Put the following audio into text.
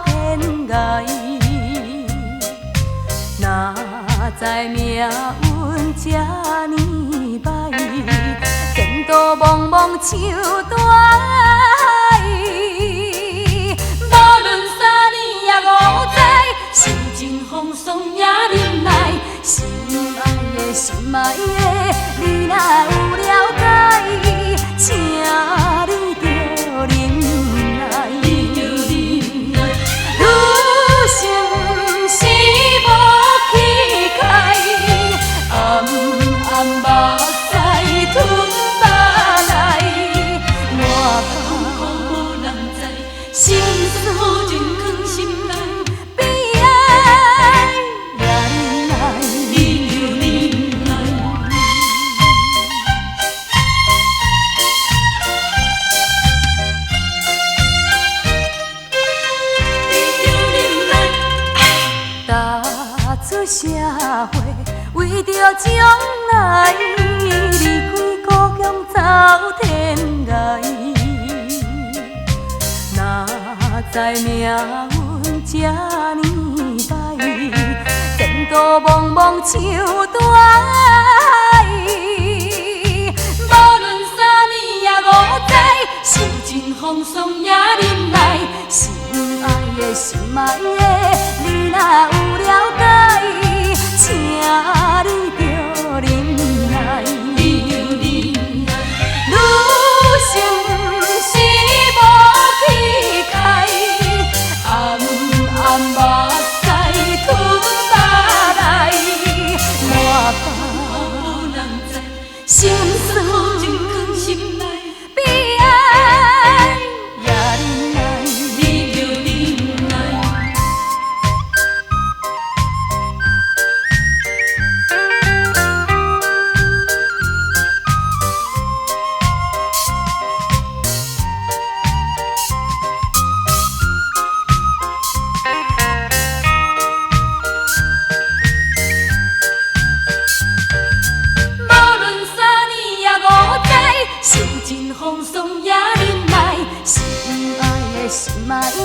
天涯。哪知命运这呢歹，前途茫茫像大海。无论三年也五载，受尽风霜也忍耐。心爱的，你若有了解，请你着忍耐。女性不是无气概，暗暗目屎吞巴来，我怕无人知，心事好情藏心内，悲哀也忍耐，你着忍耐。踏出社会，为着将来，离开故乡走天涯。哪知命运这呢歹，前途茫茫像大海。无论三年也五载，受尽风霜也忍耐。心爱的，你若有了解，请你着忍耐。女性不是无气概，暗暗目屎吞巴来，我怕无人知，心事好情藏心内，悲哀也忍耐，你着忍耐。无论三年也五载，受尽风霜也忍耐。心爱的，